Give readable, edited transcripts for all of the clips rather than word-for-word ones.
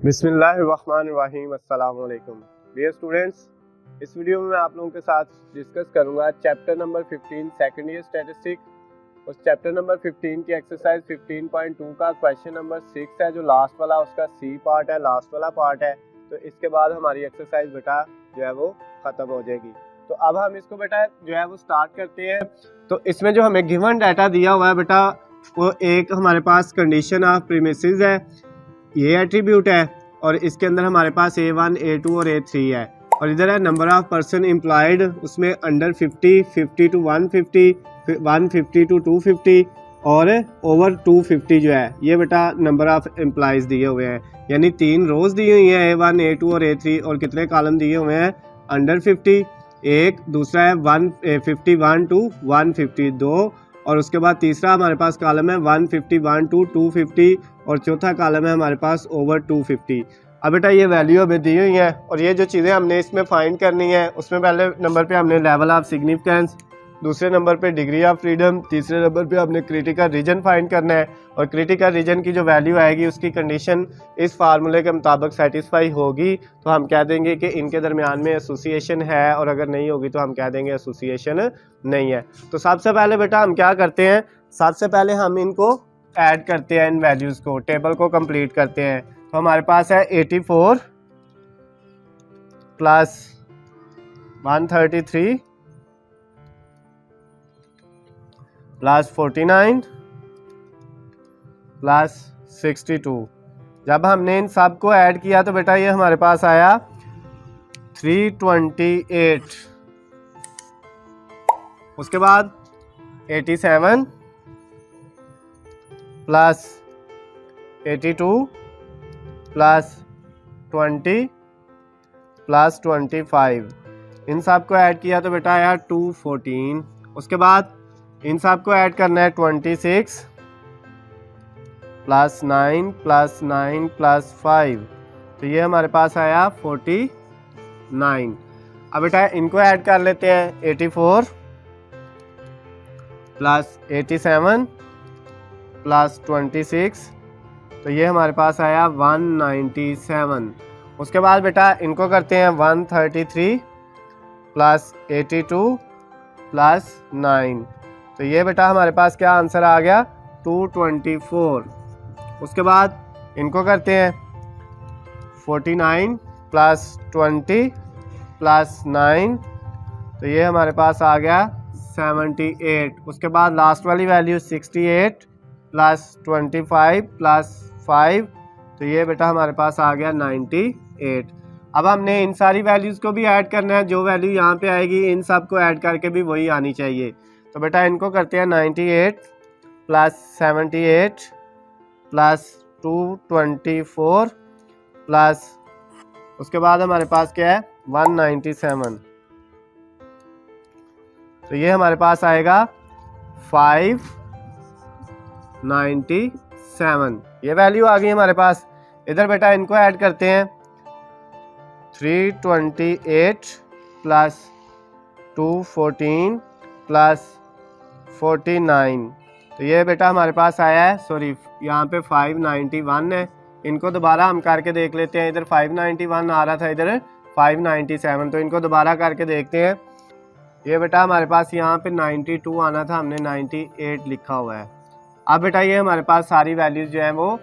बिस्मिल्लाहिर्रहमानिर्रहीम। अस्सलाम वालेकुम डियर स्टूडेंट्स, इस वीडियो में मैं आप लोगों के साथ डिस्कस करूंगा chapter number 15 second year statistics. उस चैप्टर नंबर 15 की एक्सरसाइज 15.2 का क्वेश्चन नंबर 6 है, जो लास्ट वाला उसका सी पार्ट है, लास्ट वाला पार्ट है। तो इसके बाद हमारी एक्सरसाइज बेटा जो है वो ख़त्म हो जाएगी। तो अब हम इसको बेटा जो है वो स्टार्ट करते हैं। तो इसमें जो हमें गिवन डाटा दिया हुआ है बेटा, वो एक हमारे पास कंडीशन ऑफ प्रीमिसेस है, ये एट्रीब्यूट है, और इसके अंदर हमारे पास A1, A2 और A3 है, और इधर है नंबर ऑफ पर्सन एम्प्लॉयड, उसमें अंडर 50, 50 टू 150, 150 टू 250 और ओवर 250 जो है, ये बेटा नंबर ऑफ एम्प्लॉयज़ दिए हुए हैं। यानी 3 रोज़ दी हुई हैं A1, A2 और A3, और कितने कॉलम दिए हुए हैं अंडर 50 एक, दूसरा है 151 टू 150 2, और उसके बाद तीसरा हमारे पास कॉलम है 151 टू 250, और चौथा कॉलम है हमारे पास ओवर 250। अब बेटा ये वैल्यू हमें दी हुई है, और ये जो चीज़ें हमने इसमें फाइंड करनी है, उसमें पहले नंबर पे हमने लेवल ऑफ सिग्निफिकेंस, दूसरे नंबर पे डिग्री ऑफ फ्रीडम, तीसरे नंबर पे हमने क्रिटिकल रीजन फाइंड करना है, और क्रिटिकल रीजन की जो वैल्यू आएगी उसकी कंडीशन इस फार्मूले के मुताबिक सेटिस्फाई होगी तो हम कह देंगे कि इनके दरमियान में एसोसिएशन है, और अगर नहीं होगी तो हम कह देंगे एसोसिएशन नहीं है। तो सबसे पहले बेटा हम क्या करते हैं, सबसे पहले हम इनको ऐड करते हैं, इन वैल्यूज़ को, टेबल को कंप्लीट करते हैं। तो हमारे पास है 84 प्लस 133 प्लस 49 प्लस 62। जब हमने इन सब को ऐड किया तो बेटा ये हमारे पास आया 328। उसके बाद 87 प्लस 82 प्लस 20 प्लस 25, इन सब को ऐड किया तो बेटा आया 214। उसके बाद इन सब को ऐड करना है 26 प्लस 9 प्लस 9 प्लस 5, तो ये हमारे पास आया 49। अब बेटा इनको ऐड कर लेते हैं 84 प्लस 87 प्लस 26, तो ये हमारे पास आया 197। उसके बाद बेटा इनको करते हैं 133 प्लस 82 प्लस 9, तो ये बेटा हमारे पास क्या आंसर आ गया 224। उसके बाद इनको करते हैं 49 प्लस 20 प्लस 9, तो ये हमारे पास आ गया 78। उसके बाद लास्ट वाली वैल्यू 68 प्लस 25 प्लस 5, तो ये बेटा हमारे पास आ गया 98। अब हमने इन सारी वैल्यूज़ को भी ऐड करना है, जो वैल्यू यहाँ पे आएगी इन सब को ऐड करके भी वही आनी चाहिए। तो बेटा इनको करते हैं 98 प्लस 78 प्लस 224 प्लस, उसके बाद हमारे पास क्या है 197, तो ये हमारे पास आएगा 597, ये वैल्यू आ गई हमारे पास। इधर बेटा इनको ऐड करते हैं 328 प्लस 214 प्लस 49, तो ये बेटा हमारे पास आया है, सॉरी यहाँ पे 591 है। इनको दोबारा हम करके देख लेते हैं, इधर 591 आ रहा था, इधर 597, तो इनको दोबारा करके देखते हैं। ये बेटा हमारे पास यहाँ पे 92 आना था, हमने 98 लिखा हुआ है। अब बेटा ये हमारे पास सारी वैल्यूज़ जो हैं वो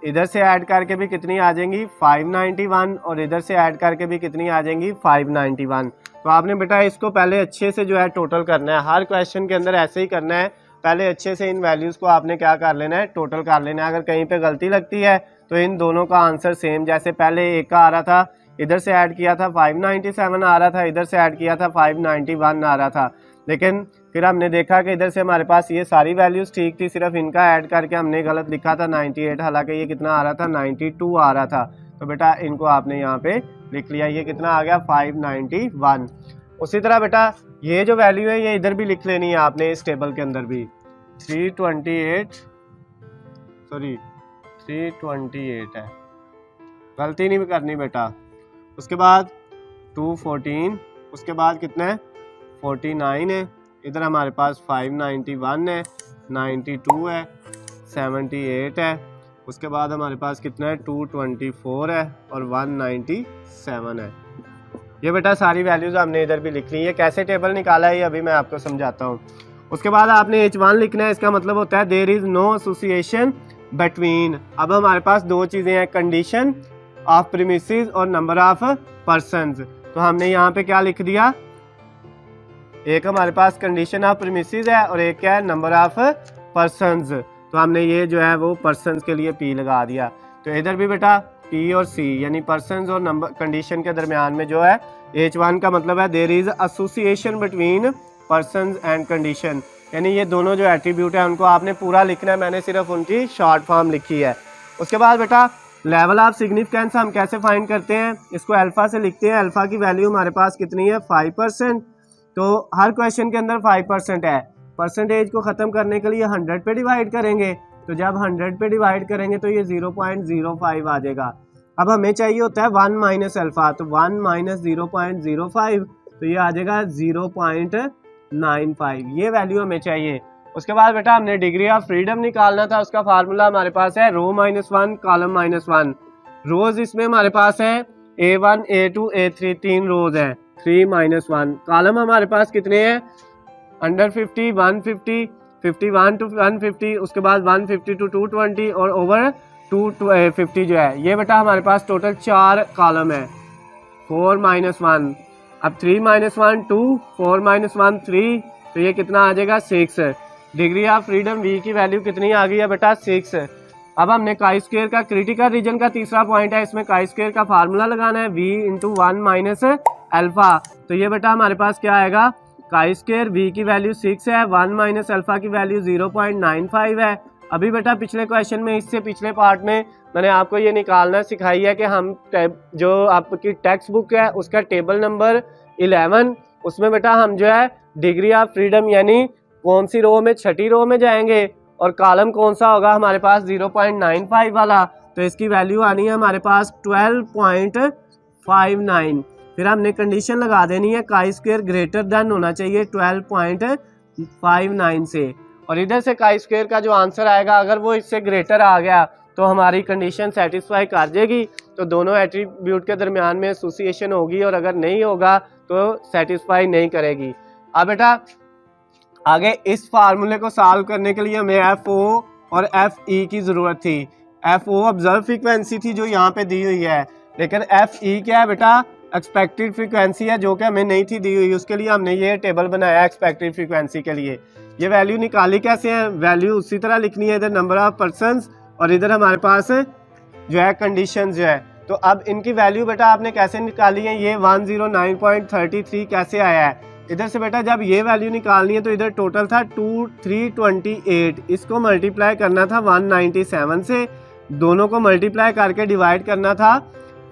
इधर से ऐड करके भी कितनी आ जाएंगी 591, और इधर से ऐड करके भी कितनी आ जाएंगी 591। तो आपने बेटा इसको पहले अच्छे से जो है टोटल करना है, हर क्वेश्चन के अंदर ऐसे ही करना है, पहले अच्छे से इन वैल्यूज़ को आपने क्या कर लेना है, टोटल कर लेना है। अगर कहीं पे गलती लगती है तो इन दोनों का आंसर सेम, जैसे पहले एक का आ रहा था, इधर से ऐड किया था 597 आ रहा था, इधर से ऐड किया था 591 आ रहा था, लेकिन फिर हमने देखा कि इधर से हमारे पास ये सारी वैल्यूज़ ठीक थी, सिर्फ इनका ऐड करके हमने गलत लिखा था 98, हालांकि ये कितना आ रहा था 92 आ रहा था। तो बेटा इनको आपने यहाँ पे लिख लिया, ये कितना आ गया 591। उसी तरह बेटा ये जो वैल्यू है ये इधर भी लिख लेनी है आपने, इस टेबल के अंदर भी 328 है, गलती नहीं करनी बेटा। उसके बाद 214, उसके बाद कितना है 49 है, इधर हमारे पास 591 है, 92 है, 78 है, उसके बाद हमारे पास कितना है 224 है और 197 है। ये बेटा सारी वैल्यूज़ हमने इधर भी लिख ली है। कैसे टेबल निकाला है ये अभी मैं आपको समझाता हूँ। उसके बाद आपने H1 लिखना है, इसका मतलब होता है there is no association between. अब हमारे पास दो चीज़ें हैं, कंडीशन ऑफ प्रीमिसेस और नंबर ऑफ पर्सन्स। तो हमने यहाँ पे क्या लिख दिया, एक हमारे पास कंडीशन ऑफ प्रीमिसेस है और एक क्या है, नंबर ऑफ पर्सन्स। तो हमने ये जो है वो पर्सन्स के लिए P लगा दिया। तो इधर भी बेटा P और C यानी पर्सन्स और नंबर कंडीशन के दरमियान में जो है H1 का मतलब है there is association between persons and condition, यानी ये दोनों जो एट्रीब्यूट है उनको आपने पूरा लिखना है, मैंने सिर्फ उनकी शॉर्ट फॉर्म लिखी है। उसके बाद बेटा लेवल ऑफ सिग्निफिकेंस हम कैसे फाइंड करते हैं, इसको अल्फा से लिखते हैं। अल्फा की वैल्यू हमारे पास कितनी है, 5%। तो हर क्वेश्चन के अंदर 5% है। परसेंटेज को ख़त्म करने के लिए 100 पे डिवाइड करेंगे, तो जब 100 पे डिवाइड करेंगे तो ये 0.05 आ जाएगा। अब हमें चाहिए होता है 1 माइनस अल्फ़ा, तो 1 माइनस 0.05 तो ये आ जाएगा 0.95, ये वैल्यू हमें चाहिए। उसके बाद बेटा हमने डिग्री ऑफ फ्रीडम निकालना था, उसका फार्मूला हमारे पास है रो -1 कॉलम -1। रोज इसमें हमारे पास है A1 A2 A3, 3 रोज हैं, 3 -1। कॉलम हमारे पास कितने हैं, अंडर 50 150 51 to 150, उसके बाद 150 to 220 और ओवर 250 जो है। ये बेटा हमारे पास टोटल 4 कॉलम है, 4 -1। अब 3 -1 2, 4 -1 3, तो ये कितना आ जाएगा 6। डिग्री ऑफ फ्रीडम V की वैल्यू कितनी आ गई है बेटा 6। अब हमने काई स्क्वायर का क्रिटिकल रीजन का तीसरा पॉइंट है, इसमें काई स्क्वायर का फार्मूला लगाना है V इंटू 1 माइनस अल्फा। तो ये बेटा हमारे पास क्या आएगा, काई स्क्वायर V की वैल्यू 6 है, 1 माइनस अल्फा की वैल्यू 0.95 है। अभी बेटा पिछले क्वेश्चन में, इससे पिछले पार्ट में मैंने आपको ये निकालना सिखाई है कि हम जो आपकी टेक्स्ट बुक है उसका टेबल नंबर 11, उसमें बेटा हम जो है डिग्री ऑफ फ्रीडम यानी कौन सी रो में, छठी रो में जाएंगे और कॉलम कौन सा होगा हमारे पास 0.95 वाला, तो इसकी वैल्यू आनी है हमारे पास 12.59। फिर हमने कंडीशन लगा देनी है काई स्क्वायर ग्रेटर देन होना चाहिए 12.59 से, और इधर से काई स्क्वायर का जो आंसर आएगा अगर वो इससे ग्रेटर आ गया तो हमारी कंडीशन सेटिस्फाई कर जाएगी, तो दोनों एट्रीब्यूट के दरमियान में एसोसिएशन होगी, और अगर नहीं होगा तो सेटिस्फाई नहीं करेगी। अब बेटा आगे इस फार्मूले को सॉल्व करने के लिए हमें FO और FE की ज़रूरत थी। FO ऑब्जर्व फ्रीक्वेंसी थी जो यहाँ पे दी हुई है, लेकिन FE क्या है बेटा, एक्सपेक्टेड फ्रीक्वेंसी है जो कि हमें नहीं थी दी हुई। उसके लिए हमने ये टेबल बनाया एक्सपेक्टेड फ्रीक्वेंसी के लिए। ये वैल्यू निकाली कैसे है, वैल्यू उसी तरह लिखनी है, इधर नंबर ऑफ पर्सन्स और इधर हमारे पास जो है कंडीशन जो है। तो अब इनकी वैल्यू बेटा आपने कैसे निकाली है, ये 109.33 कैसे आया है, इधर से बेटा जब ये वैल्यू निकालनी है तो इधर टोटल था 328, इसको मल्टीप्लाई करना था 197 से, दोनों को मल्टीप्लाई करके डिवाइड करना था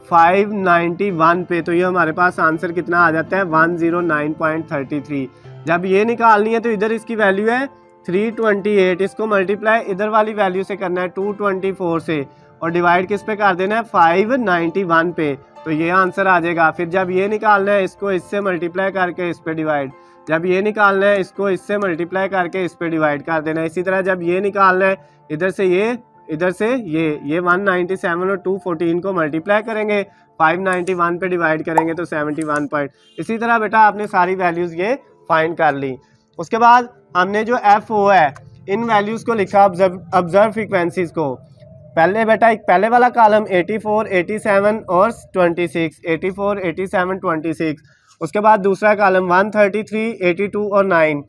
591 पे, तो ये हमारे पास आंसर कितना आ जाता है 109.33। जब ये निकालनी है तो इधर इसकी वैल्यू है 328, इसको मल्टीप्लाई इधर वाली वैल्यू से करना है 224 से, और डिवाइड किस पे कर देना है 591 पे, तो ये आंसर आ जाएगा। फिर जब ये निकालना है इसको इससे मल्टीप्लाई करके इस पे डिवाइड, जब ये निकालना है इसको इससे मल्टीप्लाई करके इस पे डिवाइड कर देना है। इसी तरह जब ये निकालना है इधर से ये 197 और 214 को मल्टीप्लाई करेंगे, 591 पे डिवाइड करेंगे तो 71 पॉइंट। इसी तरह बेटा आपने सारी वैल्यूज़ ये फाइंड कर ली। उसके बाद हमने जो FO है इन वैल्यूज़ को लिखा ऑब्जर्व फ्रीक्वेंसीज को। पहले बेटा एक पहले वाला कॉलम 84, 87 और 26, 84, 87, 26। उसके बाद दूसरा कॉलम 133, 82 और 9,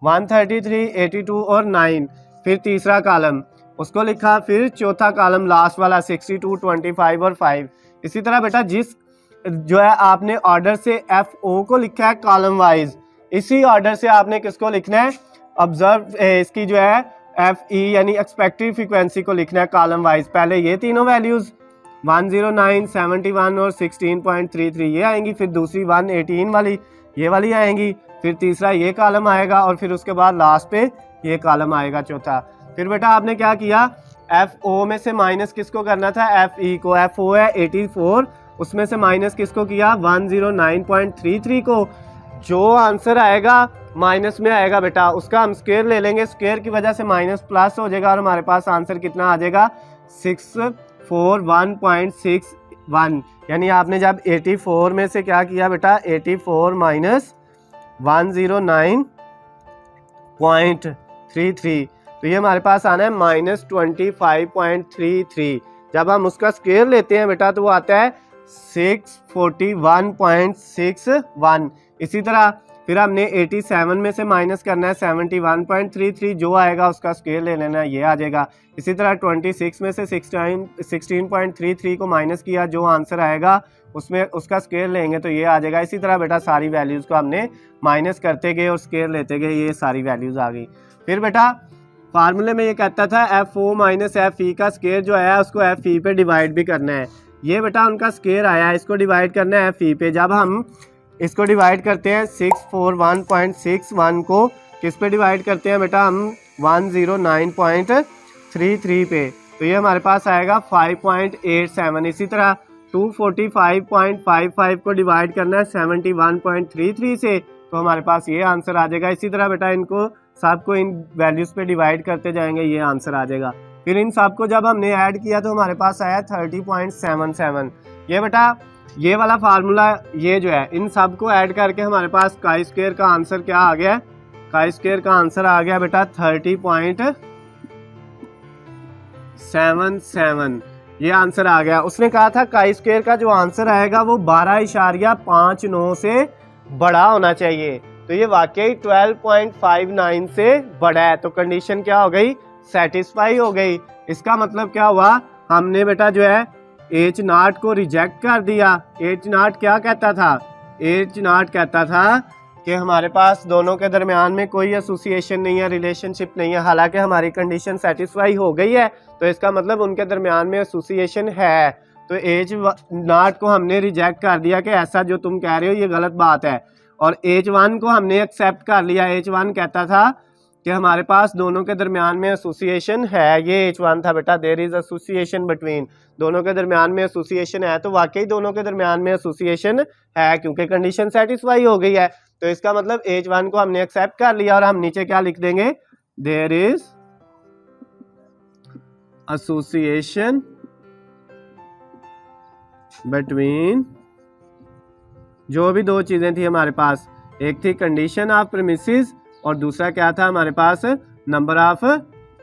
133, 82 और 9। फिर तीसरा कॉलम उसको लिखा, फिर चौथा कॉलम लास्ट वाला 62, 25 और 5। इसी तरह बेटा जिस जो है आपने ऑर्डर से FO को लिखा है कॉलम वाइज, इसी ऑर्डर से आपने किसको लिखना है, ऑब्जर्व इसकी जो है FE यानी एक्सपेक्टेड फ्रीक्वेंसी को लिखना है कॉलम वाइज। पहले ये तीनों वैल्यूज़ 109, 71 और 16.33 ये आएंगी, फिर दूसरी 118 वाली ये वाली आएंगी, फिर तीसरा ये कॉलम आएगा, और फिर उसके बाद लास्ट पे ये कॉलम आएगा चौथा। फिर बेटा आपने क्या किया, FO में से माइनस किसको करना था, FE को। FO है 84, उसमें से माइनस किसको किया 109.33 को। जो आंसर आएगा माइनस में आएगा बेटा उसका हम स्क्वायर ले लेंगे, स्क्वायर की वजह से माइनस प्लस हो जाएगा और हमारे पास आंसर कितना आ जाएगा 641.61, यानी आपने जब 84 में से क्या किया बेटा 84 माइनस 109.33, तो ये हमारे पास आना है -25.33। जब हम उसका स्क्वायर लेते हैं बेटा तो वो आता है 641.61। इसी तरह फिर हमने 87 में से माइनस करना है 71.33, जो आएगा उसका स्क्वायर ले लेना है, ये आ जाएगा। इसी तरह 26 में से 16.33 को माइनस किया, जो आंसर आएगा उसमें उसका स्क्वायर लेंगे तो ये आ जाएगा। इसी तरह बेटा सारी वैल्यूज़ को हमने माइनस करते गए और स्क्वायर लेते गए, ये सारी वैल्यूज़ आ गई। फिर बेटा फार्मूले में ये कहता था FO माइनस FE का स्क्वायर जो आया उसको FE पे डिवाइड भी करना है। ये बेटा उनका स्क्वायर आया है, इसको डिवाइड करना है FE पे। जब हम इसको डिवाइड करते हैं 641.61 को किस पे डिवाइड करते हैं बेटा हम 109.33 पे, तो ये हमारे पास आएगा 5.87। इसी तरह 245.55 को डिवाइड करना है 71.33 से, तो हमारे पास ये आंसर आ जाएगा। इसी तरह बेटा इनको सबको इन वैल्यूज़ पे डिवाइड करते जाएंगे, ये आंसर आ जाएगा। फिर इन सबको जब हमने ऐड किया तो हमारे पास आया 30.77। ये बेटा ये वाला फार्मूला ये जो है इन सब को ऐड करके हमारे पास काई स्क्वायर का आंसर क्या आ गया, काई स्क्वायर का आंसर आ गया बेटा 30.77, ये आंसर आ गया। उसने कहा था काई स्क्वायर का जो आंसर आएगा वो 12.59 से बड़ा होना चाहिए, तो ये वाकई 12.59 से बड़ा है, तो कंडीशन क्या हो गई, सेटिस्फाई हो गई। इसका मतलब क्या हुआ, हमने बेटा जो है H0 को रिजेक्ट कर दिया। H0 क्या कहता था, H0 कहता था कि हमारे पास दोनों के दरमियान में कोई एसोसिएशन नहीं है, रिलेशनशिप नहीं है। हालांकि हमारी कंडीशन सेटिस्फाई हो गई है, तो इसका मतलब उनके दरमियान में एसोसिएशन है। तो H0 को हमने रिजेक्ट कर दिया कि ऐसा जो तुम कह रहे हो ये गलत बात है, और H1 को हमने एक्सेप्ट कर लिया। H1 कहता था कि हमारे पास दोनों के दरमियान में एसोसिएशन है, ये H1 था बेटा, देयर इज एसोसिएशन बिटवीन, दोनों के दरमियान में एसोसिएशन है। तो वाकई दोनों के दरमियान में एसोसिएशन है क्योंकि कंडीशन सेटिस्फाई हो गई है, तो इसका मतलब H1 को हमने एक्सेप्ट कर लिया। और हम नीचे क्या लिख देंगे, देयर इज एसोसिएशन बिटवीन, जो भी दो चीजें थी हमारे पास, एक थी कंडीशन ऑफ प्रीमिसेस और दूसरा क्या था हमारे पास, नंबर ऑफ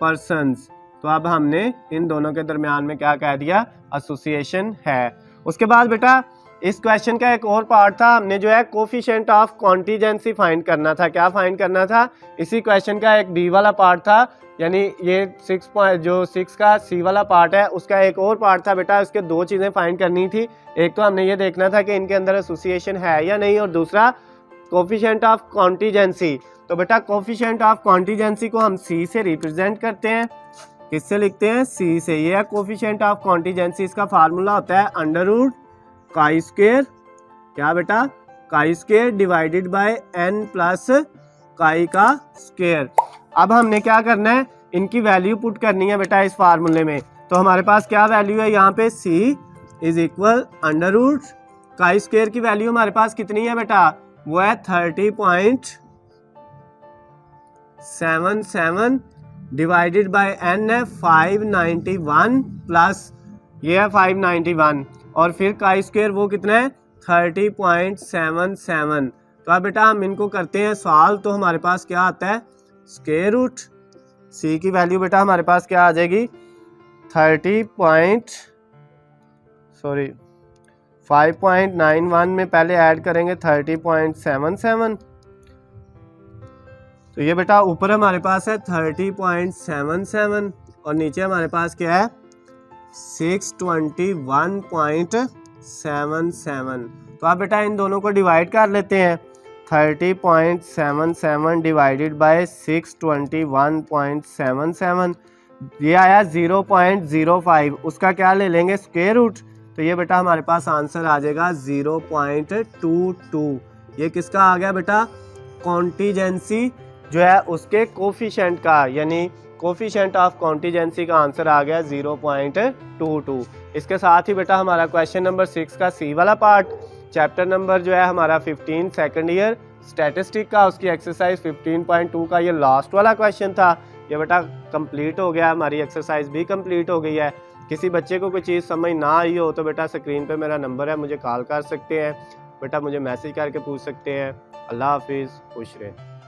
पर्सन्स। तो अब हमने इन दोनों के दरमियान में क्या कह दिया, एसोसिएशन है। उसके बाद बेटा इस क्वेश्चन का एक और पार्ट था, हमने जो है कोफिशिएंट ऑफ कॉन्टीजेंसी फाइंड करना था। क्या फाइंड करना था, इसी क्वेश्चन का एक बी वाला पार्ट था, यानी ये 6 का सी वाला पार्ट है, उसका एक और पार्ट था बेटा। उसके दो चीज़ें फाइंड करनी थी, एक तो हमने ये देखना था कि इनके अंदर एसोसिएशन है या नहीं, और दूसरा कोफिशिएंट ऑफ कॉन्टीजेंसी। तो बेटा कोफिशिएंट ऑफ कॉन्टीजेंसी को हम सी से रिप्रेजेंट करते हैं, किससे लिखते हैं, सी से। ये है कोफिशिएंट ऑफ कॉन्टीजेंसी, इसका फार्मूला होता है अंडर रूट काई स्क्वायर, क्या बेटा, chi square divided by n plus chi का स्क्वायर। अब हमने क्या करना है, इनकी वैल्यू पुट करनी है बेटा इस फार्मूले में। तो हमारे पास क्या वैल्यू है यहाँ पे, c is equal under root chi square की वैल्यू हमारे पास कितनी है बेटा, वो है 30.77 डिवाइडेड बाय n है 591 प्लस ये है 591, और फिर काई स्क्वायर वो कितना है 30.77। तो अब बेटा हम इनको करते हैं सॉल्व, तो हमारे पास क्या आता है, स्क्वायर रूट सी की वैल्यू बेटा हमारे पास क्या आ जाएगी, 5.91 में पहले ऐड करेंगे 30.77, तो ये बेटा ऊपर हमारे पास है 30.77 और नीचे हमारे पास क्या है 621.77। तो आप बेटा इन दोनों को डिवाइड कर लेते हैं, 30.77 डिवाइडेड बाय 621.77, ये आया 0.05, उसका क्या ले लेंगे स्क्वायर रूट, तो ये बेटा हमारे पास आंसर आ जाएगा 0.22। ये किसका आ गया बेटा, कॉन्टीजेंसी जो है उसके कोफिशिएंट का, यानी कोफिशिएंट ऑफ कॉन्टीजेंसी का आंसर आ गया 0.22। इसके साथ ही बेटा हमारा क्वेश्चन नंबर 6 का सी वाला पार्ट, चैप्टर नंबर जो है हमारा 15 सेकंड ईयर स्टैटिस्टिक का, उसकी एक्सरसाइज 15.2 का ये लास्ट वाला क्वेश्चन था। ये बेटा कंप्लीट हो गया, हमारी एक्सरसाइज भी कंप्लीट हो गई है। किसी बच्चे को कोई चीज़ समझ ना आई हो तो बेटा स्क्रीन पे मेरा नंबर है, मुझे कॉल कर सकते हैं, बेटा मुझे मैसेज करके पूछ सकते हैं। अल्लाह हाफिज़, खुश रहें।